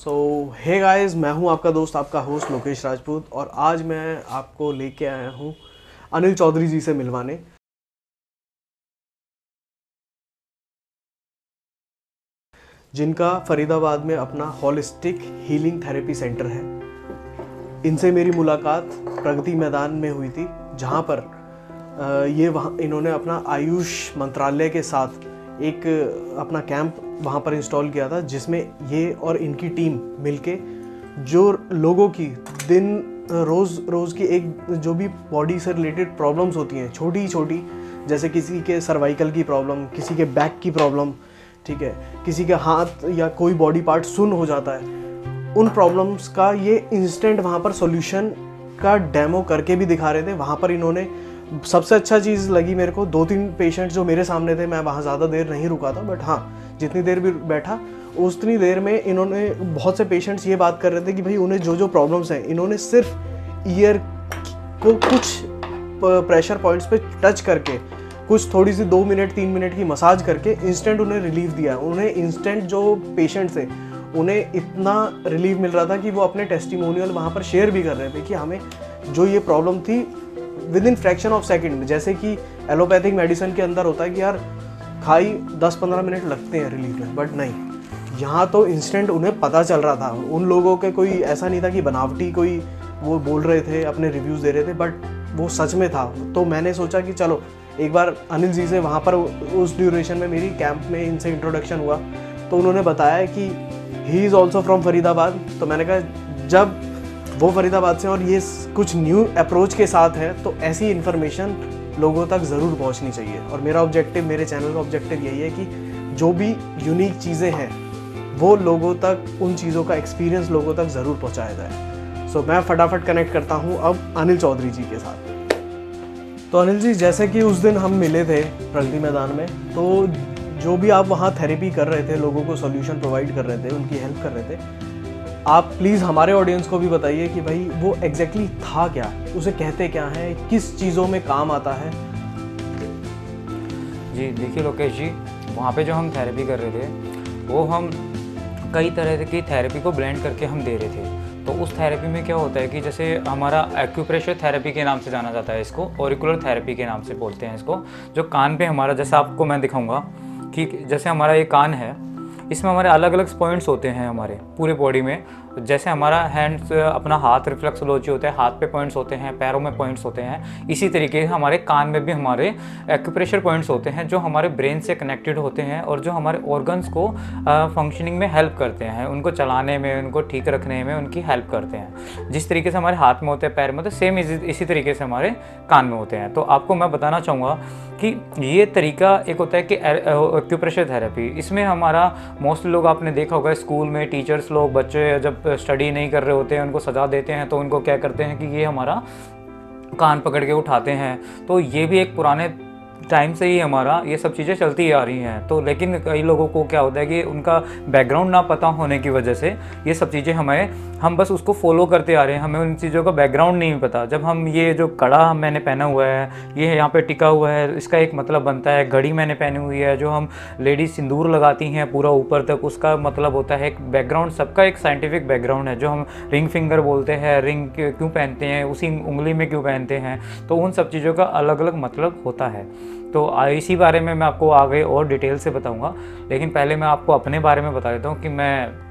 Hey guys, मैं हूं आपका दोस्त, आपका होस्ट लोकेश राजपूत, और आज मैं आपको लेके आया हूं अनिल चौधरी जी से मिलवाने। जिनका फरीदाबाद में अपना होलिस्टिक हीलिंग थेरेपी सेंटर है। इनसे मेरी मुलाकात प्रगति मैदान में हुई थी, जहां पर इन्होंने अपना आयुष मंत्रालय के साथ एक अपना कैंप वहाँ पर इंस्टॉल किया था, जिसमें ये और इनकी टीम मिलके जो लोगों की रोज़ की एक जो भी बॉडी से रिलेटेड प्रॉब्लम्स होती हैं, छोटी छोटी, जैसे किसी के सर्वाइकल की प्रॉब्लम, किसी के बैक की प्रॉब्लम, ठीक है, किसी के हाथ या कोई बॉडी पार्ट सुन्न हो जाता है, उन प्रॉब्लम्स का ये इंस्टेंट वहाँ पर सॉल्यूशन का डेमो करके भी दिखा रहे थे। वहाँ पर इन्होंने सबसे अच्छा चीज़ लगी मेरे को, 2-3 पेशेंट जो मेरे सामने थे, मैं वहाँ ज़्यादा देर नहीं रुका था, बट हाँ, जितनी देर भी बैठा उतनी देर में इन्होंने बहुत से पेशेंट्स ये बात कर रहे थे कि भाई उन्हें जो प्रॉब्लम्स हैं, इन्होंने सिर्फ ईयर को कुछ प्रेशर पॉइंट्स पे टच करके, कुछ थोड़ी सी 2 मिनट 3 मिनट की मसाज करके इंस्टेंट उन्हें रिलीफ दिया। उन्हें इंस्टेंट जो पेशेंट्स थे उन्हें इतना रिलीफ मिल रहा था कि वो अपने टेस्टिमोनियल वहाँ पर शेयर भी कर रहे थे कि हमें जो ये प्रॉब्लम थी with in fraction of second में, जैसे कि एलोपैथिक मेडिसिन के अंदर होता है कि यार खाई 10-15 मिनट लगते हैं रिलीफ में, बट नहीं, यहाँ तो इंस्टेंट उन्हें पता चल रहा था। उन लोगों के कोई ऐसा नहीं था कि बनावटी कोई वो बोल रहे थे, अपने रिव्यूज़ दे रहे थे, बट वो सच में था। तो मैंने सोचा कि चलो एक बार अनिल जी से वहाँ पर उस ड्यूरेशन में मेरी कैंप में इनसे इंट्रोडक्शन हुआ, तो उन्होंने बताया कि he is also from Faridabad. तो मैंने कहा जब वो फरीदाबाद से और ये कुछ न्यू अप्रोच के साथ है, तो ऐसी इन्फॉर्मेशन लोगों तक ज़रूर पहुंचनी चाहिए। और मेरा ऑब्जेक्टिव, मेरे चैनल का ऑब्जेक्टिव यही है कि जो भी यूनिक चीज़ें हैं वो लोगों तक, उन चीज़ों का एक्सपीरियंस लोगों तक ज़रूर पहुंचाया जाए। सो मैं फटाफट कनेक्ट करता हूं अब अनिल चौधरी जी के साथ। तो अनिल जी, जैसे कि उस दिन हम मिले थे प्रगति मैदान में, तो जो भी आप वहाँ थेरेपी कर रहे थे, लोगों को सॉल्यूशन प्रोवाइड कर रहे थे, उनकी हेल्प कर रहे थे, आप प्लीज़ हमारे ऑडियंस को भी बताइए कि भाई वो एग्जैक्टली था क्या, उसे कहते क्या है, किस चीज़ों में काम आता है। जी देखिए लोकेश जी, वहाँ पे जो हम थेरेपी कर रहे थे वो हम कई तरह की थेरेपी को ब्लेंड करके हम दे रहे थे। तो उस थेरेपी में क्या होता है कि जैसे हमारा एक्यूप्रेशर थेरेपी के नाम से जाना जाता है, इसको ऑरिकुलर थेरेपी के नाम से बोलते हैं इसको। जो कान पे हमारा, जैसे आपको मैं दिखाऊंगा कि जैसे हमारा ये कान है, इसमें हमारे अलग अलग पॉइंट्स होते हैं हमारे पूरे बॉडी में। जैसे हमारा हैंड्स, अपना हाथ रिफ्लेक्सोलॉजी होता है, हाथ पे पॉइंट्स होते हैं, पैरों में पॉइंट्स होते हैं, इसी तरीके से हमारे कान में भी हमारे एक्यूप्रेशर पॉइंट्स होते हैं, जो हमारे ब्रेन से कनेक्टेड होते हैं और जो हमारे ऑर्गन्स को फंक्शनिंग में हेल्प करते हैं, उनको चलाने में, उनको ठीक रखने में उनकी हेल्प करते हैं। जिस तरीके से हमारे हाथ में होते हैं, पैर में होते हैं, सेम इसी तरीके से हमारे कान में होते हैं। तो आपको मैं बताना चाहूँगा कि ये तरीका एक होता है कि एक्यूप्रेशर थेरेपी, इसमें हमारा मोस्टली लोग आपने देखा होगा स्कूल में टीचर्स लोग, बच्चे जब स्टडी नहीं कर रहे होते हैं, उनको सजा देते हैं, तो उनको क्या करते हैं कि ये हमारा कान पकड़ के उठाते हैं। तो ये भी एक पुराने टाइम से ही हमारा ये सब चीज़ें चलती आ रही हैं। तो लेकिन कई लोगों को क्या होता है कि उनका बैकग्राउंड ना पता होने की वजह से ये सब चीज़ें हम बस उसको फॉलो करते आ रहे हैं, हमें उन चीज़ों का बैकग्राउंड नहीं पता। जब हम ये जो कड़ा मैंने पहना हुआ है, ये यहाँ पे टिका हुआ है, इसका एक मतलब बनता है। घड़ी मैंने पहनी हुई है, जो हम लेडीज सिंदूर लगाती हैं पूरा ऊपर तक, उसका मतलब होता है एक बैकग्राउंड। सबका एक साइंटिफिक बैकग्राउंड है। जो हम रिंग फिंगर बोलते हैं, रिंग क्यों पहनते हैं, उसी उंगली में क्यों पहनते हैं, तो उन सब चीज़ों का अलग अलग मतलब होता है। तो इसी बारे में मैं आपको आगे और डिटेल से बताऊंगा, लेकिन पहले मैं आपको अपने बारे में बता देता हूँ कि मैं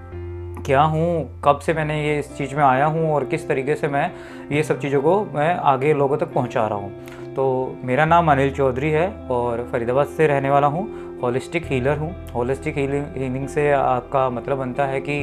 क्या हूँ, कब से मैंने ये इस चीज़ में आया हूँ और किस तरीके से मैं ये सब चीज़ों को मैं आगे लोगों तक पहुँचा रहा हूँ। तो मेरा नाम अनिल चौधरी है और फरीदाबाद से रहने वाला हूँ। होलिस्टिक हीलर हूँ। होलिस्टिक हीलिंग से आपका मतलब बनता है कि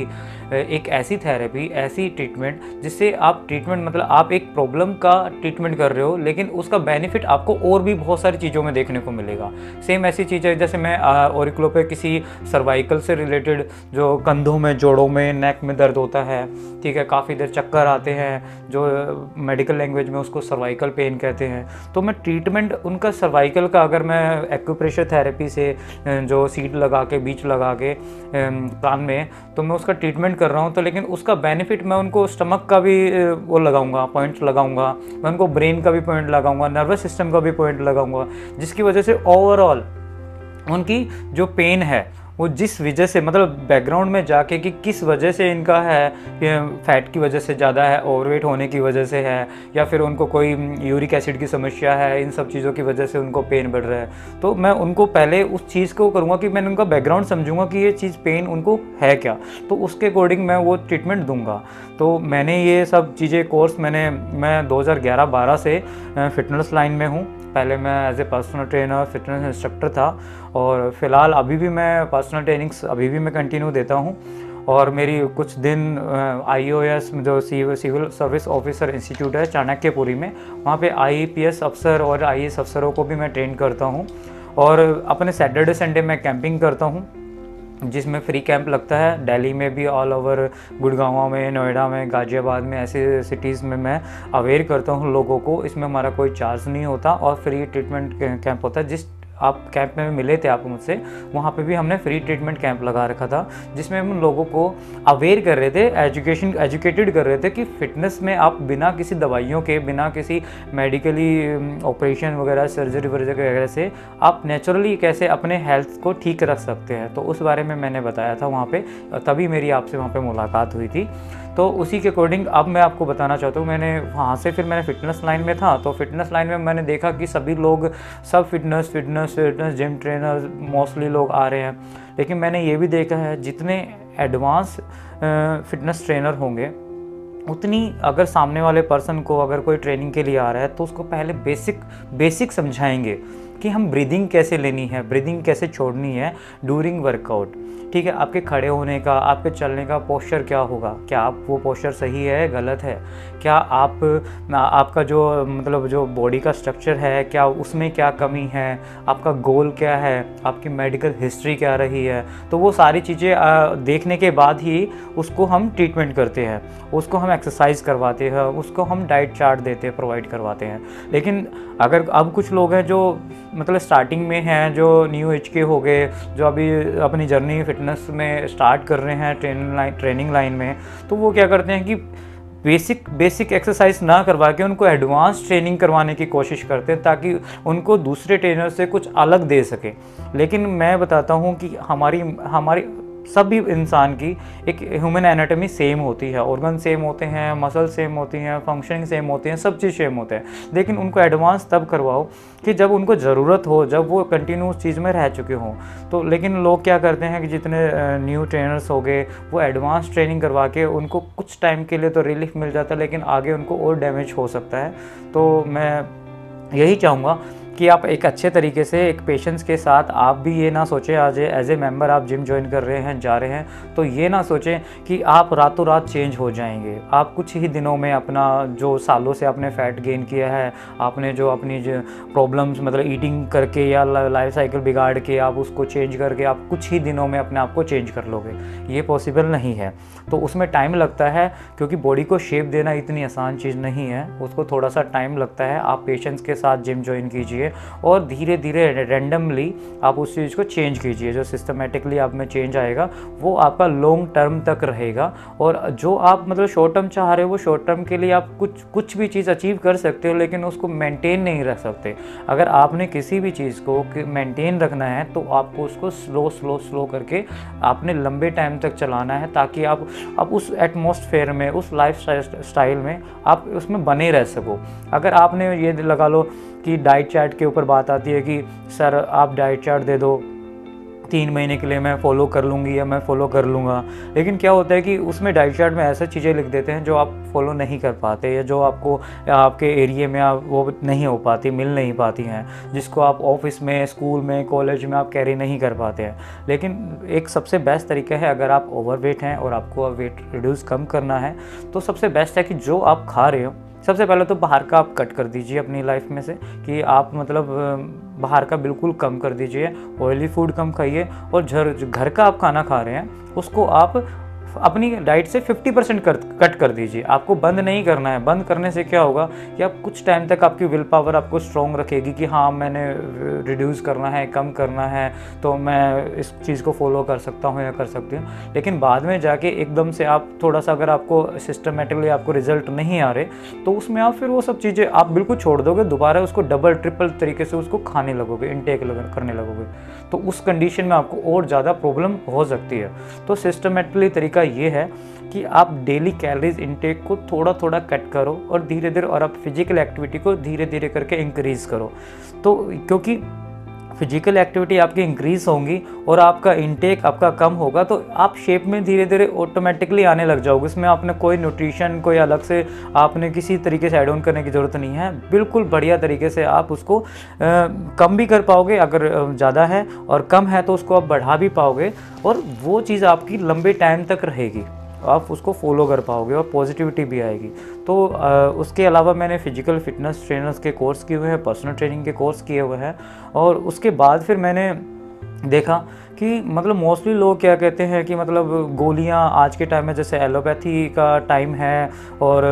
एक ऐसी थेरेपी, ऐसी ट्रीटमेंट जिससे आप ट्रीटमेंट मतलब आप एक प्रॉब्लम का ट्रीटमेंट कर रहे हो, लेकिन उसका बेनिफिट आपको और भी बहुत सारी चीज़ों में देखने को मिलेगा। सेम ऐसी चीज़ है जैसे मैं ऑरिकुलो पे किसी सर्वाइकल से रिलेटेड, जो कंधों में, जोड़ों में, नेक में दर्द होता है, ठीक है, काफ़ी देर चक्कर आते हैं, जो मेडिकल लैंग्वेज में उसको सर्वाइकल पेन कहते हैं, तो मैं ट्रीटमेंट उनका सर्वाइकल का, अगर मैं एक्यूप्रेशर थेरेपी से जो सीट लगा के, बीच लगा के कान में, तो मैं उसका ट्रीटमेंट कर रहा हूँ, तो लेकिन उसका बेनिफिट मैं उनको स्टमक का भी वो लगाऊंगा, पॉइंट्स लगाऊंगा, मैं उनको ब्रेन का भी पॉइंट लगाऊंगा, नर्वस सिस्टम का भी पॉइंट लगाऊंगा, जिसकी वजह से ओवरऑल उनकी जो पेन है वो जिस वजह से मतलब बैकग्राउंड में जाके कि किस वजह से इनका है, फैट की वजह से ज़्यादा है, ओवरवेट होने की वजह से है, या फिर उनको कोई यूरिक एसिड की समस्या है, इन सब चीज़ों की वजह से उनको पेन बढ़ रहा है। तो मैं उनको पहले उस चीज़ को करूँगा कि मैंने उनका बैकग्राउंड समझूंगा कि ये चीज़ पेन उनको है क्या, तो उसके अकॉर्डिंग मैं वो ट्रीटमेंट दूंगा। तो मैंने ये सब चीज़ें कोर्स मैं 2011-12 से फिटनेस लाइन में हूँ। पहले मैं as a personal trainer, fitness instructor था, और फ़िलहाल अभी भी मैं पर्सनल ट्रेनिंग्स अभी भी मैं कंटिन्यू देता हूँ। और मेरी कुछ दिन IOS जो सिविल सर्विस ऑफिसर इंस्टीट्यूट है चाणक्यपुरी में, वहाँ पे IAPS अफसर और IAS अफसरों को भी मैं ट्रेन करता हूँ। और अपने सैटरडे संडे मैं कैंपिंग करता हूँ, जिसमें फ्री कैंप लगता है दिल्ली में भी, ऑल ओवर गुड़गांव में, नोएडा में, गाज़ियाबाद में, ऐसे सिटीज़ में मैं अवेयर करता हूँ लोगों को। इसमें हमारा कोई चार्ज नहीं होता और फ्री ट्रीटमेंट कैंप होता है। जिस आप कैंप में मिले थे आप मुझसे, वहाँ पे भी हमने फ्री ट्रीटमेंट कैंप लगा रखा था, जिसमें हम लोगों को अवेयर कर रहे थे, एजुकेटेड कर रहे थे कि फ़िटनेस में आप बिना किसी दवाइयों के, बिना किसी मेडिकली ऑपरेशन वगैरह, सर्जरी वगैरह से आप नेचुरली कैसे अपने हेल्थ को ठीक रख सकते हैं। तो उस बारे में मैंने बताया था वहाँ पे, तभी मेरी आपसे वहाँ पे मुलाकात हुई थी। तो उसी के अकॉर्डिंग अब मैं आपको बताना चाहता हूँ, मैंने वहाँ से फिर मैंने फ़िटनेस लाइन में था, तो फिटनेस लाइन में मैंने देखा कि सभी लोग सब फिटनेस जिम ट्रेनर मोस्टली लोग आ रहे हैं। लेकिन मैंने ये भी देखा है जितने एडवांस फिटनेस ट्रेनर होंगे, उतनी अगर सामने वाले पर्सन को अगर कोई ट्रेनिंग के लिए आ रहा है तो उसको पहले बेसिक समझाएंगे कि हम ब्रीदिंग कैसे लेनी है, ब्रीदिंग कैसे छोड़नी है ड्यूरिंग वर्कआउट। ठीक है, आपके खड़े होने का, आपके चलने का पोस्चर क्या होगा, क्या आप वो पोस्चर सही है, गलत है, क्या आपका जो मतलब जो बॉडी का स्ट्रक्चर है, क्या उसमें क्या कमी है, आपका गोल क्या है, आपकी मेडिकल हिस्ट्री क्या रही है। तो वो सारी चीज़ें देखने के बाद ही उसको हम ट्रीटमेंट करते हैं, उसको हम एक्सरसाइज करवाते हैं, उसको हम डाइट चार्ट देते हैं, प्रोवाइड करवाते हैं। लेकिन अगर अब कुछ लोग हैं जो मतलब स्टार्टिंग में हैं, जो न्यू एज के हो गए, जो अभी अपनी जर्नी फिटनेस में स्टार्ट कर रहे हैं ट्रेनिंग लाइन में, तो वो क्या करते हैं कि बेसिक एक्सरसाइज ना करवा के उनको एडवांस ट्रेनिंग करवाने की कोशिश करते हैं, ताकि उनको दूसरे ट्रेनर से कुछ अलग दे सके। लेकिन मैं बताता हूँ कि हमारी सभी इंसान की एक ह्यूमन एनाटॉमी सेम होती है, ऑर्गन सेम होते हैं, मसल सेम होती हैं, फंक्शनिंग सेम होती हैं, सब चीज़ सेम होते हैं। लेकिन उनको एडवांस तब करवाओ कि जब उनको ज़रूरत हो, जब वो कंटिन्यू उस चीज़ में रह चुके हों। तो लेकिन लोग क्या करते हैं कि जितने न्यू ट्रेनर्स हो गए, वो एडवांस ट्रेनिंग करवा के उनको कुछ टाइम के लिए तो रिलीफ मिल जाता है, लेकिन आगे उनको और डैमेज हो सकता है। तो मैं यही चाहूँगा कि आप एक अच्छे तरीके से एक पेशेंस के साथ, आप भी ये ना सोचें आज एज ए मेंबर आप जिम ज्वाइन कर रहे हैं, जा रहे हैं, तो ये ना सोचें कि आप रातों रात चेंज हो जाएंगे। आप कुछ ही दिनों में अपना जो सालों से आपने फैट गेन किया है, आपने जो अपनी जो प्रॉब्लम्स मतलब ईटिंग करके या लाइफ साइकिल बिगाड़ के आप उसको चेंज करके आप कुछ ही दिनों में अपने आप को चेंज कर लोगे, ये पॉसिबल नहीं है। तो उसमें टाइम लगता है, क्योंकि बॉडी को शेप देना इतनी आसान चीज़ नहीं है, उसको थोड़ा सा टाइम लगता है। आप पेशेंस के साथ जिम ज्वाइन कीजिए और धीरे धीरे रैंडमली आप उस चीज़ को चेंज कीजिए। जो सिस्टमेटिकली आप में चेंज आएगा वो आपका लॉन्ग टर्म तक रहेगा। और जो आप मतलब शॉर्ट टर्म चाह रहे हो, वो शॉर्ट टर्म के लिए आप कुछ भी चीज़ अचीव कर सकते हो, लेकिन उसको मेंटेन नहीं रख सकते। अगर आपने किसी भी चीज़ को मेंटेन रखना है तो आपको उसको स्लो करके आपने लंबे टाइम तक चलाना है, ताकि आप उस एटमॉस्फेयर में, उस लाइफ स्टाइल में आप उसमें बने रह सको। अगर आपने ये लगा लो कि डाइट चार्ट के ऊपर बात आती है कि सर आप डाइट चार्ट दे दो, 3 महीने के लिए मैं फॉलो कर लूँगी या मैं फ़ॉलो कर लूँगा, लेकिन क्या होता है कि उसमें डाइट चार्ट में ऐसा चीज़ें लिख देते हैं जो आप फॉलो नहीं कर पाते, या जो आपको आपके एरिया में वो नहीं हो पाती, मिल नहीं पाती हैं, जिसको आप ऑफिस में, स्कूल में, कॉलेज में आप कैरी नहीं कर पाते हैं। लेकिन एक सबसे बेस्ट तरीका है, अगर आप ओवरवेट हैं और आपको वेट रिड्यूस कम करना है, तो सबसे बेस्ट है कि जो आप खा रहे हो, सबसे पहले तो बाहर का आप कट कर दीजिए अपनी लाइफ में से, कि आप मतलब बाहर का बिल्कुल कम कर दीजिए, ऑयली फूड कम खाइए, और घर का आप खाना खा रहे हैं उसको आप अपनी डाइट से 50% कट कर दीजिए। आपको बंद नहीं करना है। बंद करने से क्या होगा कि आप कुछ टाइम तक आपकी विल पावर आपको स्ट्रॉन्ग रखेगी कि हाँ मैंने रिड्यूस करना है, कम करना है, तो मैं इस चीज़ को फॉलो कर सकता हूँ या कर सकती हूँ। लेकिन बाद में जाके एकदम से आप थोड़ा सा अगर आपको सिस्टमेटिकली आपको रिजल्ट नहीं आ रहे, तो उसमें आप फिर वो सब चीज़ें आप बिल्कुल छोड़ दोगे, दोबारा उसको डबल ट्रिपल तरीके से उसको खाने लगोगे, इनटेक करने लगोगे। तो उस कंडीशन में आपको और ज़्यादा प्रॉब्लम हो सकती है। तो सिस्टमेटिकली तरीका ये है कि आप डेली कैलोरीज इनटेक को थोड़ा थोड़ा कट करो और धीरे धीरे, और आप फिजिकल एक्टिविटी को धीरे धीरे करके इंक्रीज करो। तो क्योंकि फिजिकल एक्टिविटी आपकी इंक्रीज होंगी और आपका इनटेक आपका कम होगा, तो आप शेप में धीरे धीरे ऑटोमेटिकली आने लग जाओगे। इसमें आपने कोई न्यूट्रिशन, कोई अलग से आपने किसी तरीके से ऐड ऑन करने की ज़रूरत नहीं है। बिल्कुल बढ़िया तरीके से आप उसको कम भी कर पाओगे अगर ज़्यादा है, और कम है तो उसको आप बढ़ा भी पाओगे, और वो चीज़ आपकी लंबे टाइम तक रहेगी, आप उसको फॉलो कर पाओगे और पॉजिटिविटी भी आएगी। तो उसके अलावा मैंने फिजिकल फिटनेस ट्रेनर्स के कोर्स किए हुए हैं, पर्सनल ट्रेनिंग के कोर्स किए हुए हैं, और उसके बाद फिर मैंने देखा कि मतलब मोस्टली लोग क्या कहते हैं कि मतलब गोलियां आज के टाइम में, जैसे एलोपैथी का टाइम है और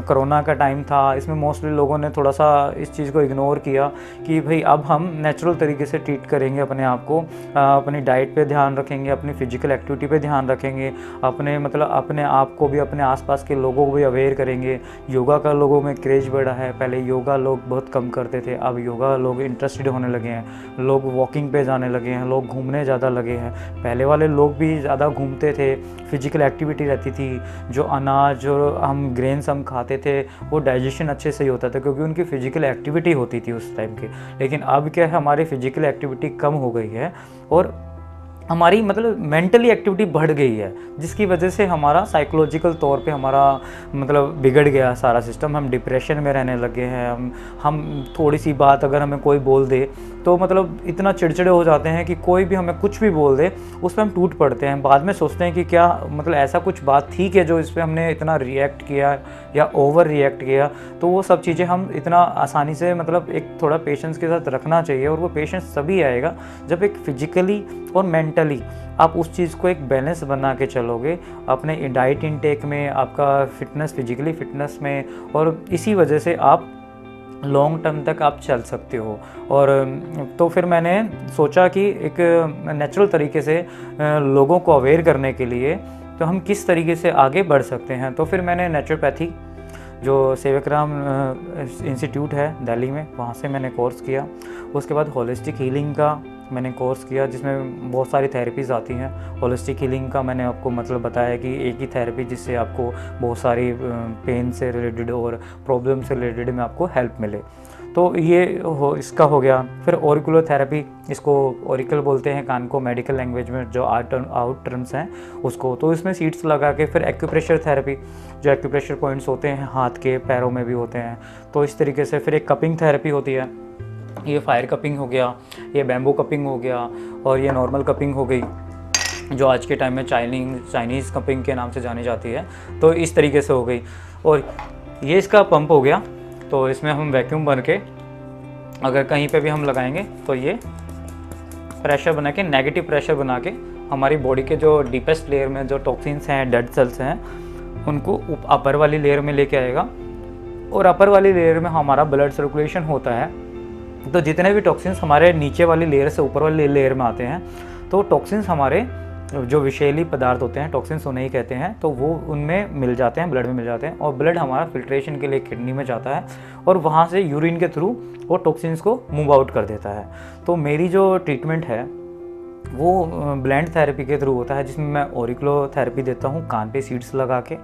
कोरोना का टाइम था, इसमें मोस्टली लोगों ने थोड़ा सा इस चीज़ को इग्नोर किया कि भाई अब हम नेचुरल तरीके से ट्रीट करेंगे अपने आप को, अपनी डाइट पे ध्यान रखेंगे, अपनी फिजिकल एक्टिविटी पे ध्यान रखेंगे, अपने आप को भी, अपने आसपास के लोगों को भी अवेयर करेंगे। योगा का लोगों में क्रेज बढ़ा है, पहले योगा लोग बहुत कम करते थे, अब योगा लोग इंटरेस्टेड होने लगे हैं, लोग वॉकिंग पे जाने लगे हैं, लोग घूमने ज़्यादा लगे हैं। पहले वाले लोग भी ज़्यादा घूमते थे, फिजिकल एक्टिविटी रहती थी, जो अनाज, जो हम ग्रेन्स हम खाते थे, वो डाइजेशन अच्छे से ही होता था क्योंकि उनकी फिजिकल एक्टिविटी होती थी उस टाइम की। लेकिन अब क्या है, हमारी फिजिकल एक्टिविटी कम हो गई है और हमारी मतलब मेंटली एक्टिविटी बढ़ गई है, जिसकी वजह से हमारा साइकोलॉजिकल तौर पे हमारा मतलब बिगड़ गया सारा सिस्टम। हम डिप्रेशन में रहने लगे हैं। हम थोड़ी सी बात अगर हमें कोई बोल दे तो मतलब इतना चिड़चिड़े हो जाते हैं कि कोई भी हमें कुछ भी बोल दे उस पर हम टूट पड़ते हैं। बाद में सोचते हैं कि क्या मतलब ऐसा कुछ बात थी कि जो इस पर हमने इतना रिएक्ट किया या ओवर रिएक्ट किया। तो वो सब चीज़ें हम इतना आसानी से मतलब एक थोड़ा पेशेंस के साथ रखना चाहिए, और वो पेशेंस तभी आएगा जब एक फिजिकली और मेंटली आप उस चीज़ को एक बैलेंस बना के चलोगे अपने डाइट इनटेक में, आपका फिटनेस, फिजिकली फिटनेस में, और इसी वजह से आप लॉन्ग टर्म तक आप चल सकते हो। और तो फिर मैंने सोचा कि एक नेचुरल तरीके से लोगों को अवेयर करने के लिए तो हम किस तरीके से आगे बढ़ सकते हैं। तो फिर मैंने नेचुरोपैथी, जो सेवकराम इंस्टीट्यूट है दिल्ली में, वहाँ से मैंने कोर्स किया। उसके बाद होलिस्टिक हीलिंग का मैंने कोर्स किया, जिसमें बहुत सारी थेरेपीज़ आती हैं। होलिस्टिक हीलिंग का मैंने आपको मतलब बताया कि एक ही थेरेपी जिससे आपको बहुत सारी पेन से रिलेटेड और प्रॉब्लम से रिलेटेड में आपको हेल्प मिले। तो ये इसका हो गया। फिर ऑरिकुलर थेरेपी, इसको ऑरिकल बोलते हैं कान को मेडिकल लैंग्वेज में, जो आउट टर्म्स हैं उसको। तो इसमें सीड्स लगा के, फिर एक्यूप्रेशर थेरेपी, जो एक्यूप्रेशर पॉइंट्स होते हैं हाथ के, पैरों में भी होते हैं, तो इस तरीके से। फिर एक कपिंग थेरेपी होती है, ये फायर कपिंग हो गया, ये बैम्बू कपिंग हो गया, और ये नॉर्मल कपिंग हो गई, जो आज के टाइम में चाइनीज़ कपिंग के नाम से जानी जाती है। तो इस तरीके से हो गई। और ये इसका पंप हो गया, तो इसमें हम वैक्यूम बन के अगर कहीं पे भी हम लगाएंगे तो ये प्रेशर बना के, नेगेटिव प्रेशर बना के हमारी बॉडी के जो डीपेस्ट लेयर में जो टॉक्सिन्स हैं, डेड सेल्स हैं, उनको अपर वाली लेयर में लेके आएगा। और अपर वाली लेयर में हमारा ब्लड सर्कुलेशन होता है, तो जितने भी टॉक्सिन्स हमारे नीचे वाली लेयर से ऊपर वाली लेयर में आते हैं, तो टॉक्सिन्स हमारे जो विषैली पदार्थ होते हैं, टॉक्सिन्स उन्हें ही कहते हैं, तो वो उनमें मिल जाते हैं, ब्लड में मिल जाते हैं। और ब्लड हमारा फिल्ट्रेशन के लिए किडनी में जाता है, और वहाँ से यूरिन के थ्रू वो टॉक्सिन्स को मूव आउट कर देता है। तो मेरी जो ट्रीटमेंट है वो ब्लेंड थेरेपी के थ्रू होता है, जिसमें मैं ऑरिकुलो थेरेपी देता हूँ कान पे सीड्स लगा के।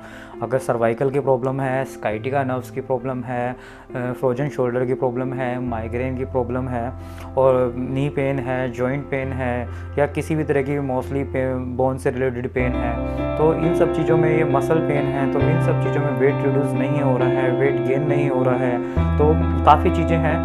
अगर सर्वाइकल की प्रॉब्लम है, स्काइटिका नर्व्स की प्रॉब्लम है, फ्रोजन शोल्डर की प्रॉब्लम है, माइग्रेन की प्रॉब्लम है, और नी पेन है, जॉइंट पेन है, या किसी भी तरह की मोस्टली बोन से रिलेटेड पेन है, तो इन सब चीज़ों में, ये मसल पेन है, तो इन सब चीज़ों में वेट रिड्यूस नहीं हो रहा है, वेट गेन नहीं हो रहा है, तो काफ़ी चीज़ें हैं।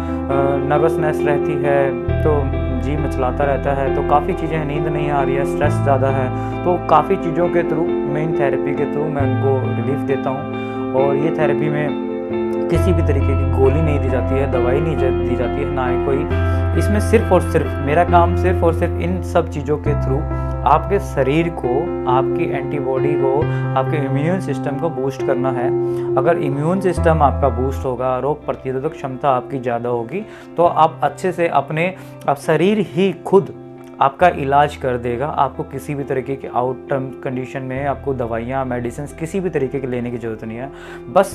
नर्वसनेस रहती है, तो जी मचलाता रहता है, तो काफ़ी चीज़ें हैं, नींद नहीं आ रही है, स्ट्रेस ज़्यादा है, तो काफ़ी चीज़ों के थ्रू, मेन थेरेपी के थ्रू मैं उनको रिलीफ देता हूँ। और ये थेरेपी में किसी भी तरीके की गोली नहीं दी जाती है, दवाई नहीं दी जाती है, ना ही कोई। इसमें सिर्फ और सिर्फ मेरा काम सिर्फ और सिर्फ इन सब चीज़ों के थ्रू आपके शरीर को, आपकी एंटीबॉडी को, आपके इम्यून सिस्टम को बूस्ट करना है। अगर इम्यून सिस्टम आपका बूस्ट होगा, रोग प्रतिरोधक क्षमता आपकी ज़्यादा होगी, तो आप अच्छे से अपने शरीर ही खुद आपका इलाज कर देगा। आपको किसी भी तरीके की आउट टर्म कंडीशन में आपको दवाइयाँ, मेडिसिन किसी भी तरीके की लेने की ज़रूरत नहीं है। बस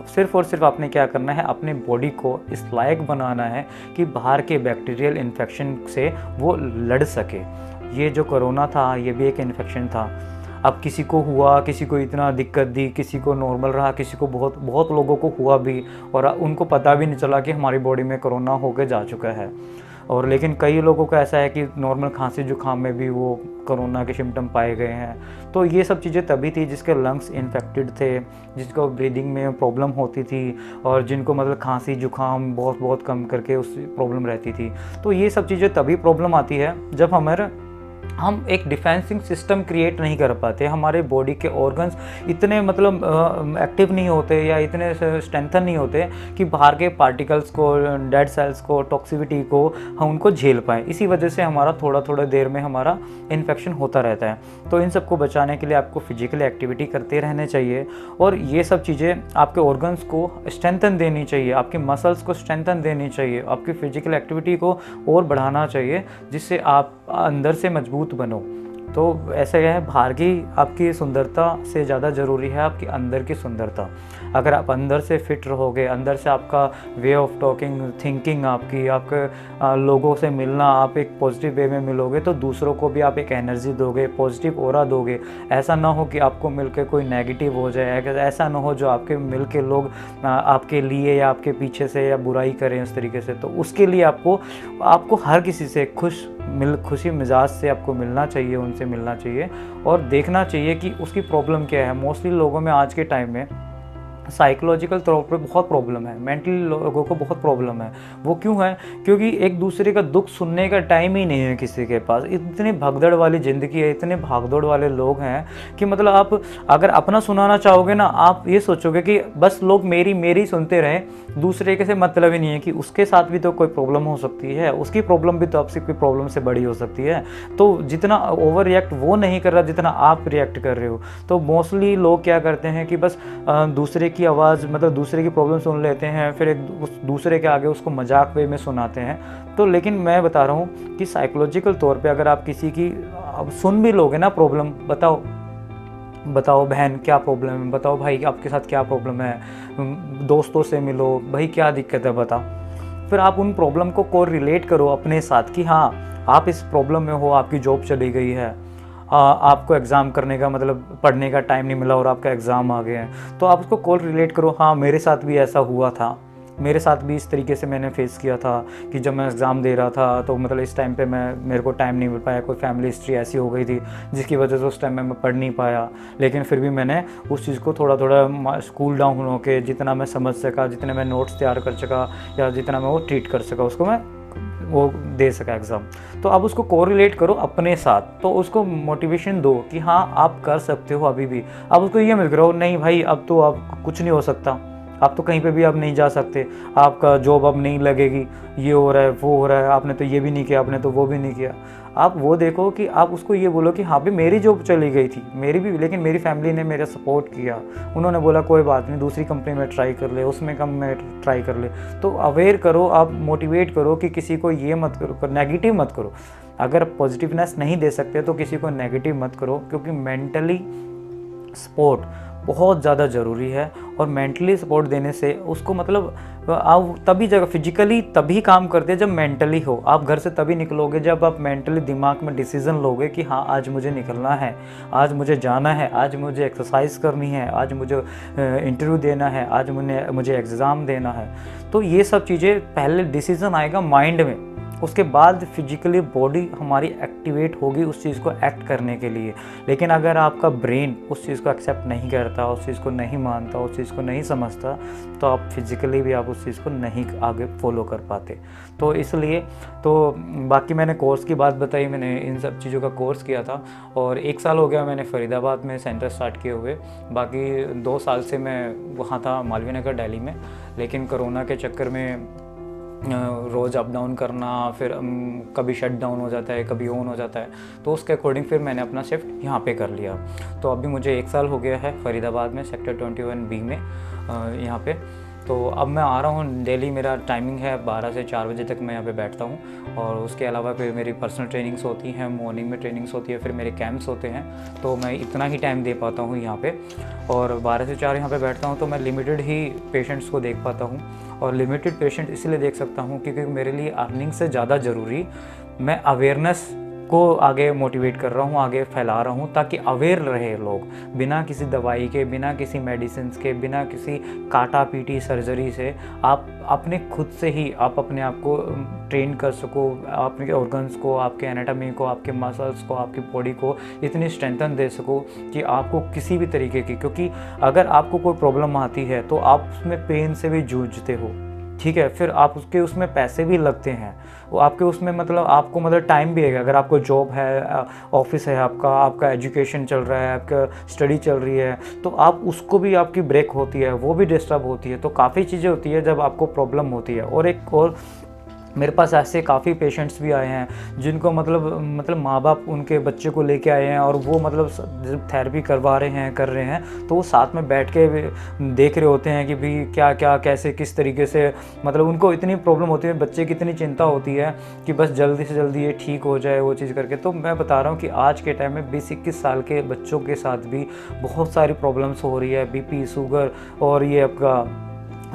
सिर्फ और सिर्फ आपने क्या करना है, अपने बॉडी को इस लायक बनाना है कि बाहर के बैक्टीरियल इन्फेक्शन से वो लड़ सके। ये जो कोरोना था ये भी एक इन्फेक्शन था। अब किसी को हुआ, किसी को इतना दिक्कत दी, किसी को नॉर्मल रहा, किसी को बहुत बहुत लोगों को हुआ भी और उनको पता भी नहीं चला कि हमारी बॉडी में कोरोना होकर जा चुका है। और लेकिन कई लोगों का ऐसा है कि नॉर्मल खांसी जुकाम में भी वो कोरोना के सिम्टम पाए गए हैं। तो ये सब चीज़ें तभी थी जिसके लंग्स इन्फेक्टेड थे, जिसको ब्रीदिंग में प्रॉब्लम होती थी और जिनको मतलब खांसी जुकाम बहुत बहुत कम करके उस प्रॉब्लम रहती थी। तो ये सब चीज़ें तभी प्रॉब्लम आती है जब हम एक डिफेंसिंग सिस्टम क्रिएट नहीं कर पाते, हमारे बॉडी के ऑर्गन्स इतने मतलब एक्टिव नहीं होते या इतने स्ट्रेंथन नहीं होते कि बाहर के पार्टिकल्स को, डेड सेल्स को, टॉक्सिसिटी को हम उनको झेल पाएँ। इसी वजह से हमारा थोड़ा देर में हमारा इन्फेक्शन होता रहता है। तो इन सबको बचाने के लिए आपको फिजिकल एक्टिविटी करते रहने चाहिए और ये सब चीज़ें आपके ऑर्गन्स को स्ट्रेंथन देनी चाहिए, आपके मसल्स को स्ट्रेंथन देनी चाहिए, आपकी फिजिकल एक्टिविटी को और बढ़ाना चाहिए, जिससे आप अंदर से मजबूत बनो। तो ऐसा है, बाहर की आपकी सुंदरता से ज़्यादा ज़रूरी है आपकी अंदर की सुंदरता। अगर आप अंदर से फिट रहोगे, अंदर से आपका वे ऑफ टॉकिंग, थिंकिंग आपके लोगों से मिलना, आप एक पॉजिटिव वे में मिलोगे तो दूसरों को भी आप एक एनर्जी दोगे, पॉजिटिव ऑरा दोगे। ऐसा ना हो कि आपको मिलके कोई नेगेटिव हो जाए, ऐसा ना हो जो आपके मिलके लोग आपके लिए या आपके पीछे से या बुराई करें उस तरीके से। तो उसके लिए आपको हर किसी से खुशी मिजाज से आपको मिलना चाहिए, उनसे मिलना चाहिए और देखना चाहिए कि उसकी प्रॉब्लम क्या है। मोस्टली लोगों में आज के टाइम में साइकोलॉजिकल तौर पे बहुत प्रॉब्लम है, मेंटली लोगों को बहुत प्रॉब्लम है। वो क्यों है? क्योंकि एक दूसरे का दुख सुनने का टाइम ही नहीं है किसी के पास। इतनी भगदड़ वाली ज़िंदगी है, इतने भागदौड़ वाले लोग हैं कि मतलब आप अगर अपना सुनाना चाहोगे ना, आप ये सोचोगे कि बस लोग मेरी सुनते रहें, दूसरे के से मतलब ही नहीं है कि उसके साथ भी तो कोई प्रॉब्लम हो सकती है, उसकी प्रॉब्लम भी तो आपसे कोई प्रॉब्लम से बड़ी हो सकती है। तो जितना ओवर रिएक्ट वो नहीं कर रहा जितना आप रिएक्ट कर रहे हो। तो मोस्टली लोग क्या करते हैं कि बस दूसरे की आवाज़, मतलब दूसरे की प्रॉब्लम सुन लेते हैं, फिर दूसरे के आगे उसको मजाक वे में सुनाते हैं। तो लेकिन मैं बता रहा हूँ कि साइकोलॉजिकल तौर पे अगर आप किसी की सुन भी लोगे ना प्रॉब्लम, बताओ बहन क्या प्रॉब्लम है, बताओ भाई आपके साथ क्या प्रॉब्लम है, दोस्तों से मिलो, भाई क्या दिक्कत है बताओ। फिर आप उन प्रॉब्लम को रिलेट करो अपने साथ कि हाँ आप इस प्रॉब्लम में हो, आपकी जॉब चली गई है, आपको एग्ज़ाम करने का मतलब पढ़ने का टाइम नहीं मिला और आपका एग्ज़ाम आ गया है। तो आप उसको रिलेट करो, हाँ मेरे साथ भी ऐसा हुआ था, मेरे साथ भी इस तरीके से मैंने फेस किया था कि जब मैं एग्ज़ाम दे रहा था तो मतलब इस टाइम पे मेरे को टाइम नहीं मिल पाया, कोई फैमिली हिस्ट्री ऐसी हो गई थी जिसकी वजह से उस टाइम में मैं पढ़ नहीं पाया। लेकिन फिर भी मैंने उस चीज़ को थोड़ा स्कूल डाउन होकर जितना मैं समझ सका, जितने मैं नोट्स तैयार कर सका या जितना मैं वो ट्रीट कर सका, उसको मैं वो दे सका एग्ज़ाम। तो आप उसको कोरिलेट करो अपने साथ, तो उसको मोटिवेशन दो कि हाँ आप कर सकते हो अभी भी। आप उसको ये मत करो नहीं भाई अब तो आप कुछ नहीं हो सकता, आप तो कहीं पे भी अब नहीं जा सकते, आपका जॉब अब नहीं लगेगी, ये हो रहा है वो हो रहा है, आपने तो ये भी नहीं किया, आपने तो वो भी नहीं किया। आप वो देखो कि आप उसको ये बोलो कि हाँ भी मेरी जॉब चली गई थी, मेरी भी, लेकिन मेरी फैमिली ने मेरा सपोर्ट किया, उन्होंने बोला कोई बात नहीं दूसरी कंपनी में ट्राई कर ले, उसमें कम में ट्राई कर ले। तो अवेयर करो, आप मोटिवेट करो कि किसी को ये मत करो, नेगेटिव मत करो। अगर पॉजिटिवनेस नहीं दे सकते तो किसी को नेगेटिव मत करो, क्योंकि मेंटली सपोर्ट बहुत ज़्यादा ज़रूरी है। और मेंटली सपोर्ट देने से उसको मतलब आप तभी जगह फिजिकली तभी काम करते हैं जब मेंटली हो। आप घर से तभी निकलोगे जब आप मेंटली दिमाग में डिसीज़न लोगे कि हाँ आज मुझे निकलना है, आज मुझे जाना है, आज मुझे एक्सरसाइज करनी है, आज मुझे इंटरव्यू देना है, आज मुझे एग्ज़ाम देना है। तो ये सब चीज़ें पहले डिसीज़न आएगा माइंड में, उसके बाद फिजिकली बॉडी हमारी एक्टिवेट होगी उस चीज़ को एक्ट करने के लिए। लेकिन अगर आपका ब्रेन उस चीज़ को एक्सेप्ट नहीं करता, उस चीज़ को नहीं मानता, उस चीज़ को नहीं समझता, तो आप फिजिकली भी आप उस चीज़ को नहीं आगे फॉलो कर पाते। तो इसलिए तो बाकी मैंने कोर्स की बात बताई, मैंने इन सब चीज़ों का कोर्स किया था और 1 साल हो गया मैंने फरीदाबाद में सेंटर स्टार्ट किए हुए। बाकी 2 साल से मैं वहाँ था मालवीय नगर दिल्ली में, लेकिन कोरोना के चक्कर में रोज़ अप डाउन करना, फिर कभी शट डाउन हो जाता है, कभी ऑन हो जाता है, तो उसके अकॉर्डिंग फिर मैंने अपना शिफ्ट यहाँ पे कर लिया। तो अभी मुझे 1 साल हो गया है फरीदाबाद में सेक्टर 21B में यहाँ पे। तो अब मैं आ रहा हूँ, डेली मेरा टाइमिंग है 12 से 4 बजे तक मैं यहाँ पे बैठता हूँ। और उसके अलावा फिर मेरी पर्सनल ट्रेनिंग्स होती हैं, मॉर्निंग में ट्रेनिंग्स होती है, फिर मेरे कैंप्स होते हैं, तो मैं इतना ही टाइम दे पाता हूँ यहाँ पे। और 12 से 4 यहाँ पे बैठता हूँ तो मैं लिमिटेड ही पेशेंट्स को देख पाता हूँ। और लिमिटेड पेशेंट इसलिए देख सकता हूँ क्योंकि मेरे लिए अर्निंग से ज़्यादा ज़रूरी मैं अवेयरनेस को आगे मोटिवेट कर रहा हूँ, आगे फैला रहा हूँ, ताकि अवेयर रहे लोग, बिना किसी दवाई के, बिना किसी मेडिसिन के, बिना किसी काटा पीटी सर्जरी से आप अपने खुद से ही आप अपने आप को ट्रेन कर सको, आपके ऑर्गन्स को, आपके एनाटॉमी को, आपके मसल्स को, आपकी बॉडी को इतनी स्ट्रेंथन दे सको कि आपको किसी भी तरीके की, क्योंकि अगर आपको कोई प्रॉब्लम आती है तो आप उसमें पेन से भी जूझते हो, ठीक है, फिर आप उसमें पैसे भी लगते हैं, वो आपके उसमें मतलब आपको मतलब टाइम भी है, अगर आपको जॉब है, ऑफिस है, आपका एजुकेशन चल रहा है, आपका स्टडी चल रही है, तो आप उसको भी आपकी ब्रेक होती है, वो भी डिस्टर्ब होती है। तो काफ़ी चीज़ें होती है जब आपको प्रॉब्लम होती है। और एक और मेरे पास ऐसे काफ़ी पेशेंट्स भी आए हैं जिनको मतलब माँ बाप उनके बच्चे को लेके आए हैं और वो मतलब थेरेपी करवा रहे हैं, कर रहे हैं, तो वो साथ में बैठ के देख रहे होते हैं कि भाई क्या क्या कैसे किस तरीके से, मतलब उनको इतनी प्रॉब्लम होती है, बच्चे की इतनी चिंता होती है कि बस जल्दी से जल्दी ये ठीक हो जाए वो चीज़ करके। तो मैं बता रहा हूँ कि आज के टाइम में 20-21 साल के बच्चों के साथ भी बहुत सारी प्रॉब्लम्स हो रही है, बीपी, शुगर और ये आपका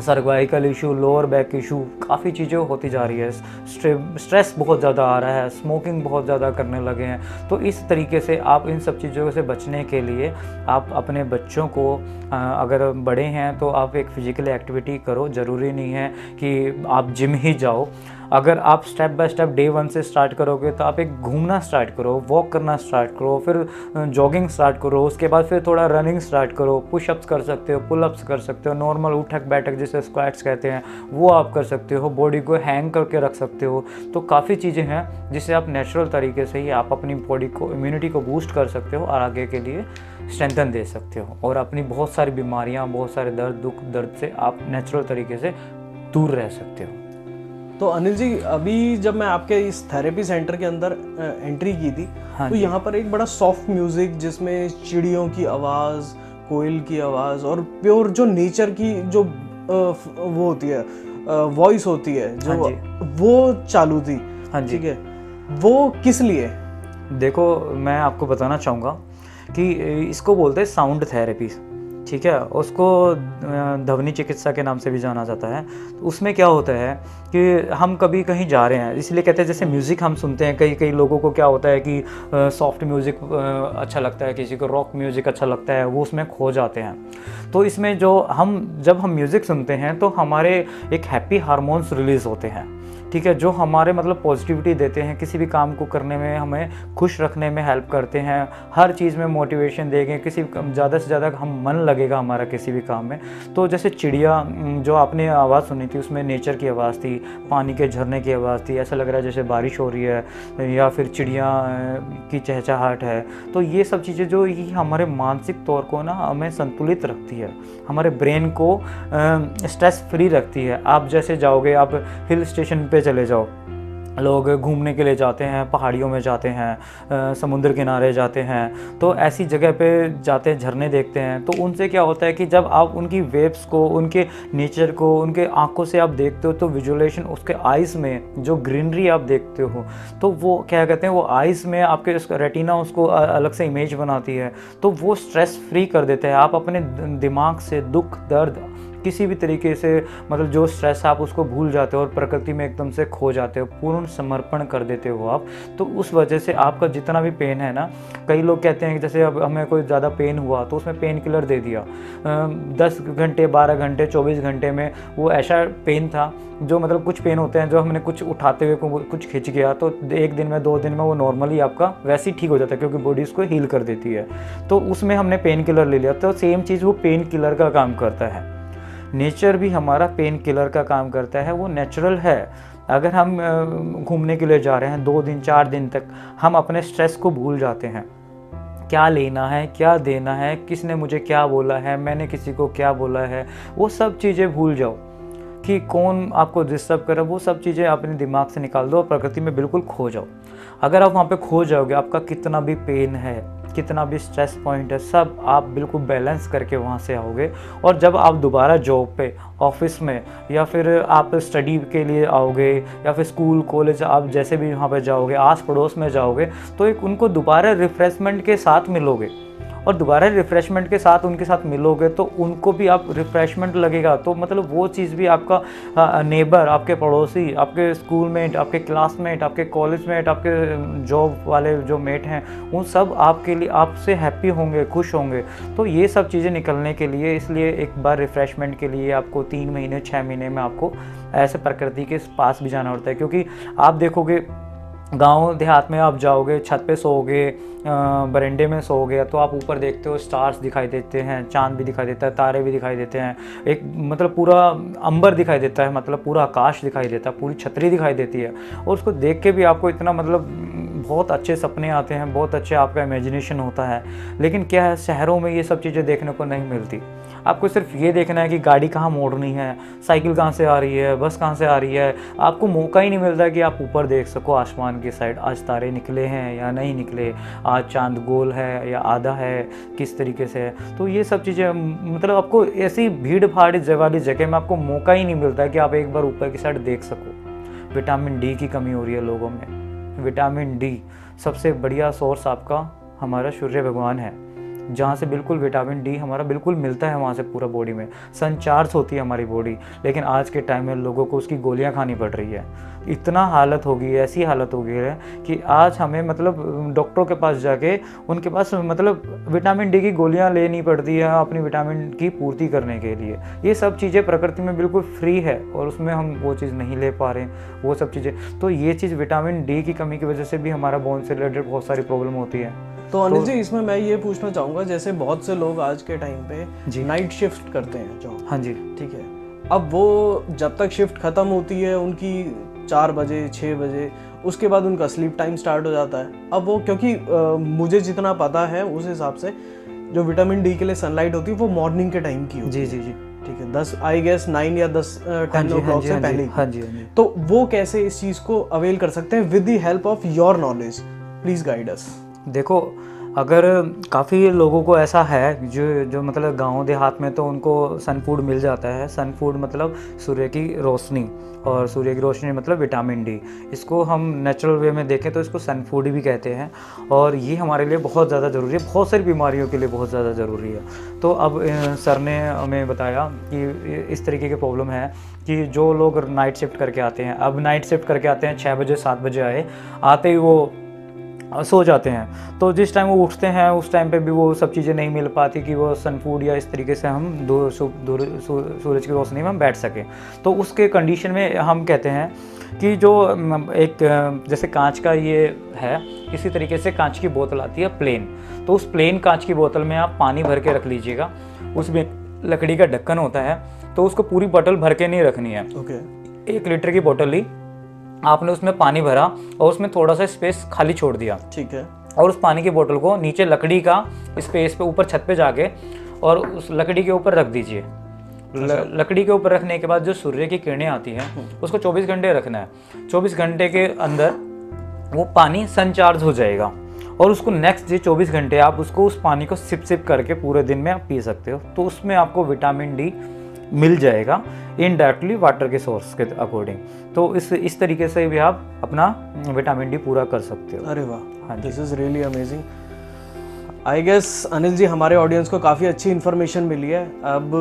cervical issue, lower back issue, काफ़ी चीज़ें होती जा रही है, स्ट्रेस बहुत ज़्यादा आ रहा है, स्मोकिंग बहुत ज़्यादा करने लगे हैं। तो इस तरीके से आप इन सब चीज़ों से बचने के लिए आप अपने बच्चों को, अगर बड़े हैं तो आप एक फिजिकल एक्टिविटी करो, ज़रूरी नहीं है कि आप जिम ही जाओ। अगर आप स्टेप बाय स्टेप डे 1 से स्टार्ट करोगे तो आप एक घूमना स्टार्ट करो, वॉक करना स्टार्ट करो, फिर जॉगिंग स्टार्ट करो, उसके बाद फिर थोड़ा रनिंग स्टार्ट करो, पुशअप्स कर सकते हो, पुलअप्स कर सकते हो, नॉर्मल उठक बैठक जिसे स्क्वाट्स कहते हैं वो आप कर सकते हो, बॉडी को हैंग करके रख सकते हो। तो काफ़ी चीज़ें हैं जिससे आप नेचुरल तरीके से ही आप अपनी बॉडी को, इम्यूनिटी को बूस्ट कर सकते हो और आगे के लिए स्ट्रेंथन दे सकते हो, और अपनी बहुत सारी बीमारियाँ, बहुत सारे दर्द से आप नेचुरल तरीके से दूर रह सकते हो। तो अनिल जी, अभी जब मैं आपके इस थेरेपी सेंटर के अंदर एंट्री की थी, हाँ तो यहाँ पर एक बड़ा सॉफ्ट म्यूजिक जिसमें चिड़ियों की आवाज़, कोयल की आवाज़ और प्योर जो नेचर की जो वो होती है, वॉइस होती है जो, हाँ वो चालू थी। हाँ जी, ठीक है, वो किस लिए? देखो मैं आपको बताना चाहूँगा कि इसको बोलते हैं साउंड थेरेपी, ठीक है, उसको ध्वनि चिकित्सा के नाम से भी जाना जाता है। तो उसमें क्या होता है कि हम कभी कहीं जा रहे हैं, इसलिए कहते हैं, जैसे म्यूज़िक हम सुनते हैं, कई लोगों को क्या होता है कि सॉफ्ट म्यूज़िक अच्छा लगता है, किसी को रॉक म्यूज़िक अच्छा लगता है, वो उसमें खो जाते हैं। तो इसमें जब हम म्यूज़िक सुनते हैं तो हमारे एक हैप्पी हार्मोन्स रिलीज़ होते हैं, ठीक है, जो हमारे मतलब पॉजिटिविटी देते हैं, किसी भी काम को करने में हमें खुश रखने में हेल्प करते हैं, हर चीज़ में मोटिवेशन देंगे, किसी ज़्यादा से ज़्यादा हम मन लगेगा हमारा किसी भी काम में। तो जैसे चिड़िया जो आपने आवाज़ सुनी थी, उसमें नेचर की आवाज़ थी, पानी के झरने की आवाज़ थी, ऐसा लग रहा है जैसे बारिश हो रही है या फिर चिड़िया की चहचहाहट है। तो ये सब चीज़ें जो ये हमारे मानसिक तौर को ना हमें संतुलित रखती है, हमारे ब्रेन को स्ट्रेस फ्री रखती है। आप जैसे जाओगे, आप हिल स्टेशन पे चले जाओ, लोग घूमने के लिए जाते हैं, पहाड़ियों में जाते हैं, समुद्र किनारे जाते हैं, तो ऐसी जगह पे जाते हैं, झरने देखते हैं। तो उनसे क्या होता है कि जब आप उनकी वेव्स को, उनके नेचर को, उनके आंखों से आप देखते हो, तो विजुअलाइजेशन उसके आइज़ में जो ग्रीनरी आप देखते हो, तो वो क्या कहते हैं, वो आइज़ में आपके उसका रेटिना उसको अलग से इमेज बनाती है, तो वो स्ट्रेस फ्री कर देते हैं। आप अपने दिमाग से दुख, दर्द, किसी भी तरीके से मतलब जो स्ट्रेस आप उसको भूल जाते हो और प्रकृति में एकदम से खो जाते हो, पूर्ण समर्पण कर देते हो आप। तो उस वजह से आपका जितना भी पेन है ना, कई लोग कहते हैं कि जैसे अब हमें कोई ज़्यादा पेन हुआ तो उसमें पेन किलर दे दिया, 10 घंटे, 12 घंटे, 24 घंटे में वो ऐसा पेन था, जो मतलब कुछ पेन होते हैं जो हमने कुछ उठाते हुए कुछ खिंच गया तो 1 दिन में, 2 दिन में वो नॉर्मली आपका वैसे ही ठीक हो जाता है, क्योंकि बॉडी उसको हील कर देती है। तो उसमें हमने पेन किलर ले लिया, तो सेम चीज़ वो पेन किलर का काम करता है। नेचर भी हमारा पेन किलर का काम करता है, वो नेचुरल है। अगर हम घूमने के लिए जा रहे हैं 2 दिन 4 दिन तक, हम अपने स्ट्रेस को भूल जाते हैं, क्या लेना है, क्या देना है, किसने मुझे क्या बोला है, मैंने किसी को क्या बोला है, वो सब चीज़ें भूल जाओ कि कौन आपको डिस्टर्ब कर रहा है, वो सब चीज़ें अपने दिमाग से निकाल दो और प्रकृति में बिल्कुल खो जाओ। अगर आप वहाँ पे खो जाओगे, आपका कितना भी पेन है, कितना भी स्ट्रेस पॉइंट है, सब आप बिल्कुल बैलेंस करके वहाँ से आओगे। और जब आप दोबारा जॉब पे, ऑफिस में, या फिर आप स्टडी के लिए आओगे, या फिर स्कूल कॉलेज आप जैसे भी वहाँ पे जाओगे, आस पड़ोस में जाओगे, तो एक उनको दोबारा रिफ़्रेशमेंट के साथ मिलोगे। और दोबारा रिफ़्रेशमेंट के साथ उनके साथ मिलोगे तो उनको भी आप रिफ़्रेशमेंट लगेगा। तो मतलब वो चीज़ भी आपका नेबर, आपके पड़ोसी, आपके स्कूल मेट, आपके क्लासमेट, आपके कॉलेज मेट, आपके जॉब वाले जो मेट हैं, उन सब आपके लिए आपसे हैप्पी होंगे, खुश होंगे। तो ये सब चीज़ें निकलने के लिए, इसलिए एक बार रिफ़्रेशमेंट के लिए आपको 3 महीने 6 महीने में आपको ऐसे प्रकृति के पास भी जाना होता है। क्योंकि आप देखोगे गांव देहात में आप जाओगे, छत पे सोओगे, बरंडे में सोओगे, तो आप ऊपर देखते हो स्टार्स दिखाई देते हैं, चांद भी दिखाई देता है, तारे भी दिखाई देते हैं, एक मतलब पूरा अंबर दिखाई देता है, मतलब पूरा आकाश दिखाई देता है, पूरी छतरी दिखाई देती है। और उसको देख के भी आपको इतना मतलब बहुत अच्छे सपने आते हैं, बहुत अच्छे आपका इमेजिनेशन होता है। लेकिन क्या है, शहरों में ये सब चीज़ें देखने को नहीं मिलती। आपको सिर्फ ये देखना है कि गाड़ी कहाँ मोड़नी है, साइकिल कहाँ से आ रही है, बस कहाँ से आ रही है। आपको मौका ही नहीं मिलता कि आप ऊपर देख सको आसमान की साइड, आज तारे निकले हैं या नहीं निकले, आज चांद गोल है या आधा है, किस तरीके से है। तो ये सब चीज़ें मतलब आपको ऐसी भीड़ भाड़ वाली जगह में आपको मौका ही नहीं मिलता कि आप एक बार ऊपर की साइड देख सको। विटामिन डी की कमी हो रही है लोगों में। विटामिन डी सबसे बढ़िया सोर्स आपका हमारा सूर्य भगवान है, जहाँ से बिल्कुल विटामिन डी हमारा बिल्कुल मिलता है, वहाँ से पूरा बॉडी में संचार्ज होती है हमारी बॉडी। लेकिन आज के टाइम में लोगों को उसकी गोलियाँ खानी पड़ रही है। इतना हालत हो गई है, ऐसी हालत हो गई है कि आज हमें मतलब डॉक्टरों के पास जाके उनके पास मतलब विटामिन डी की गोलियाँ लेनी पड़ती है अपनी विटामिन की पूर्ति करने के लिए। ये सब चीज़ें प्रकृति में बिल्कुल फ्री है और उसमें हम वो चीज़ नहीं ले पा रहे हैं, वो सब चीज़ें। तो ये चीज़ विटामिन डी की कमी की वजह से भी हमारा बोन से रिलेटेड बहुत सारी प्रॉब्लम होती है। तो अनिल जी, इसमें मैं ये पूछना चाहूँगा, जैसे बहुत से लोग आज के टाइम पे नाइट शिफ्ट करते हैं जॉब। हाँ जी, ठीक है। अब वो जब तक शिफ्ट ख़त्म होती है उनकी 4 बजे 6 बजे, उसके बाद उनका स्लीप टाइम स्टार्ट हो जाता है। अब वो क्योंकि मुझे जितना पता है उस हिसाब से जो विटामिन डी के लिए सनलाइट होती है वो मॉर्निंग के टाइम की होती है। जी जी जी, ठीक है, 10 आई गेस 9 या 10 o'clock से पहले। हाँ जी, हाँ जी। तो वो कैसे इस चीज़ को अवेल कर सकते हैं with the help of your knowledge? Please guide us. देखो, अगर काफ़ी लोगों को ऐसा है जो मतलब गांव देहात में, तो उनको सन फूड मिल जाता है। सन फूड मतलब सूर्य की रोशनी, और सूर्य की रोशनी मतलब विटामिन डी। इसको हम नेचुरल वे में देखें तो इसको सन फूड भी कहते हैं, और ये हमारे लिए बहुत ज़्यादा ज़रूरी है, बहुत सारी बीमारियों के लिए बहुत ज़्यादा ज़रूरी है। तो अब सर ने हमें बताया कि इस तरीके की प्रॉब्लम है कि जो लोग नाइट शिफ्ट करके आते हैं, अब नाइट शिफ्ट करके आते हैं 6 बजे 7 बजे आते ही वो सो जाते हैं। तो जिस टाइम वो उठते हैं उस टाइम पे भी वो सब चीज़ें नहीं मिल पाती कि वो सन फूड या इस तरीके से हम सूरज की रोशनी में हम बैठ सकें। तो उसके कंडीशन में हम कहते हैं कि जो एक जैसे कांच का ये है, इसी तरीके से कांच की बोतल आती है प्लेन। तो उस प्लेन कांच की बोतल में आप पानी भर के रख लीजिएगा, उसमें लकड़ी का ढक्कन होता है। तो उसको पूरी बोतल भर के नहीं रखनी है। 1 लीटर की बोतल ली आपने, उसमें पानी भरा और उसमें थोड़ा सा स्पेस खाली छोड़ दिया। ठीक है। और उस पानी की बोतल को नीचे लकड़ी का स्पेस पे ऊपर छत पे जाके और उस लकड़ी के ऊपर रख दीजिए। लकड़ी के ऊपर रखने के बाद जो सूर्य की किरणें आती हैं उसको 24 घंटे रखना है। 24 घंटे के अंदर वो पानी सनचार्ज हो जाएगा और उसको नेक्स्ट डे 24 घंटे आप उसको उस पानी को सिप करके पूरे दिन में आप पी सकते हो। तो उसमें आपको विटामिन डी मिल जाएगा इनडायरेक्टली वाटर के सोर्स के अकॉर्डिंग। तो इस तरीके से भी आप अपना विटामिन डी पूरा कर सकते हो। अरे वाह, this is really amazing. I guess Anil ji, हमारे ऑडियंस को काफ़ी अच्छी इन्फॉर्मेशन मिली है। अब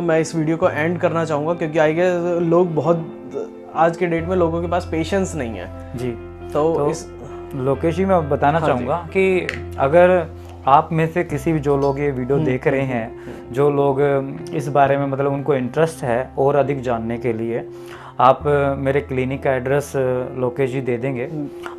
मैं इस वीडियो को एंड करना चाहूँगा क्योंकि आई गेस लोग बहुत आज के डेट में लोगों के पास पेशेंस नहीं है जी। तो इस लोकेश जी मैं बताना चाहूँगा कि अगर आप में से किसी भी जो लोग ये वीडियो देख रहे हैं, जो लोग इस बारे में मतलब उनको इंटरेस्ट है और अधिक जानने के लिए, आप मेरे क्लिनिक का एड्रेस लोकेश जी दे देंगे।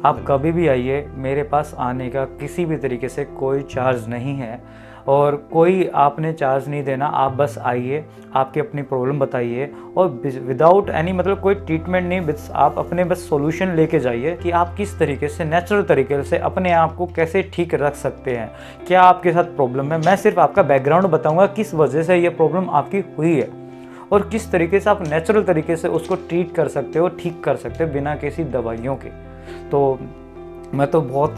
आप कभी भी आइए, मेरे पास आने का किसी भी तरीके से कोई चार्ज नहीं है और कोई आपने चार्ज नहीं देना। आप बस आइए, आपकी अपनी प्रॉब्लम बताइए और विदाउट एनी मतलब कोई ट्रीटमेंट नहीं, बस आप अपने बस सॉल्यूशन लेके जाइए कि आप किस तरीके से नेचुरल तरीके से अपने आप को कैसे ठीक रख सकते हैं, क्या आपके साथ प्रॉब्लम है। मैं सिर्फ आपका बैकग्राउंड बताऊंगा किस वजह से ये प्रॉब्लम आपकी हुई है और किस तरीके से आप नेचुरल तरीके से उसको ट्रीट कर सकते हो, ठीक कर सकते हो बिना किसी दवाइयों के। तो मैं तो बहुत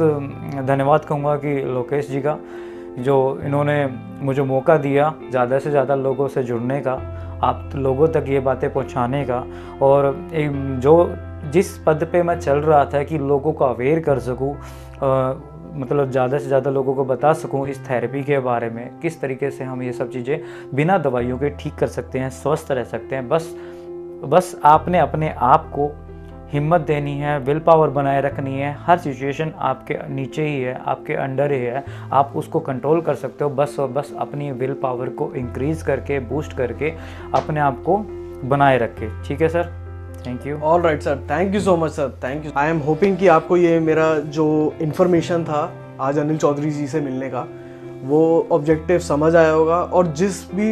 धन्यवाद कहूँगा कि लोकेश जी का, जो इन्होंने मुझे मौका दिया ज़्यादा से ज़्यादा लोगों से जुड़ने का, आप लोगों तक ये बातें पहुंचाने का, और जो जिस पद पे मैं चल रहा था कि लोगों को अवेयर कर सकूं, मतलब ज़्यादा से ज़्यादा लोगों को बता सकूं इस थेरेपी के बारे में, किस तरीके से हम ये सब चीज़ें बिना दवाइयों के ठीक कर सकते हैं, स्वस्थ रह सकते हैं। बस आपने अपने आप को हिम्मत देनी है, विल पावर बनाए रखनी है। हर सिचुएशन आपके नीचे ही है, आपके अंडर ही है, आप उसको कंट्रोल कर सकते हो। बस और बस अपनी विल पावर को इंक्रीज़ करके, बूस्ट करके अपने आप को बनाए रखे। ठीक है sir, thank you. All right sir, thank you so much sir, thank you. I am hoping कि आपको ये मेरा जो इन्फॉर्मेशन था आज अनिल चौधरी जी से मिलने का, वो ऑब्जेक्टिव समझ आया होगा। और जिस भी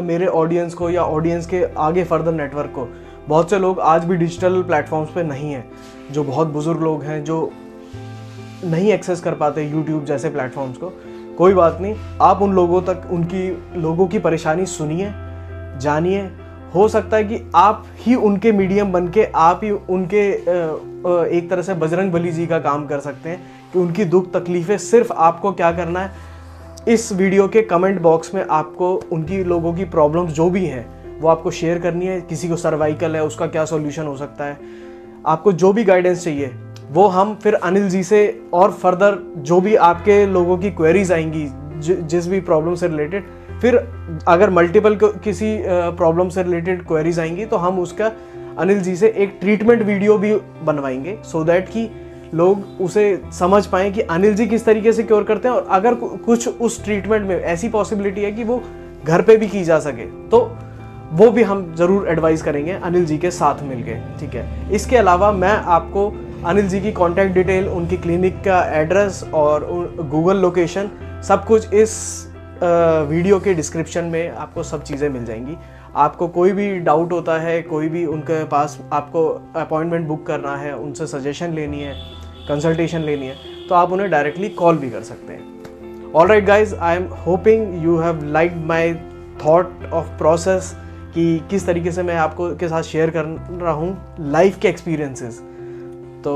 मेरे ऑडियंस को या ऑडियंस के आगे फर्दर नेटवर्क को, बहुत से लोग आज भी डिजिटल प्लेटफॉर्म्स पे नहीं हैं, जो बहुत बुजुर्ग लोग हैं जो नहीं एक्सेस कर पाते यूट्यूब जैसे प्लेटफॉर्म्स को, कोई बात नहीं, आप उन लोगों तक लोगों की परेशानी सुनिए, जानिए। हो सकता है कि आप ही उनके मीडियम बन के आप ही उनके एक तरह से बजरंग बली जी का काम कर सकते हैं कि उनकी दुख तकलीफ़ें सिर्फ आपको क्या करना है, इस वीडियो के कमेंट बॉक्स में आपको उनकी लोगों की प्रॉब्लम्स जो भी हैं वो आपको शेयर करनी है। किसी को सर्वाइकल है, उसका क्या सॉल्यूशन हो सकता है, आपको जो भी गाइडेंस चाहिए वो हम फिर अनिल जी से, और फर्दर जो भी आपके लोगों की क्वेरीज आएंगी जिस भी प्रॉब्लम से रिलेटेड, फिर अगर मल्टीपल किसी प्रॉब्लम से रिलेटेड क्वेरीज आएंगी तो हम उसका अनिल जी से एक ट्रीटमेंट वीडियो भी बनवाएंगे, सो दैट कि लोग उसे समझ पाएँ कि अनिल जी किस तरीके से क्योर करते हैं। और अगर कुछ उस ट्रीटमेंट में ऐसी पॉसिबिलिटी है कि वो घर पे भी की जा सके तो वो भी हम ज़रूर एडवाइस करेंगे अनिल जी के साथ मिलके। ठीक है, इसके अलावा मैं आपको अनिल जी की कॉन्टैक्ट डिटेल, उनकी क्लिनिक का एड्रेस और गूगल लोकेशन, सब कुछ इस वीडियो के डिस्क्रिप्शन में आपको सब चीज़ें मिल जाएंगी। आपको कोई भी डाउट होता है, कोई भी उनके पास आपको अपॉइंटमेंट बुक करना है, उनसे सजेशन लेनी है, कंसल्टेशन लेनी है, तो आप उन्हें डायरेक्टली कॉल भी कर सकते हैं। All right guys, I am hoping you have liked my thought of process कि किस तरीके से मैं आपको के साथ शेयर कर रहा हूँ लाइफ के एक्सपीरियंसेस। तो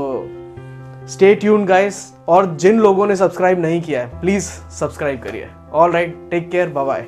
स्टे ट्यून गाइस, और जिन लोगों ने सब्सक्राइब नहीं किया है प्लीज़ सब्सक्राइब करिए। All right, take care, bye bye.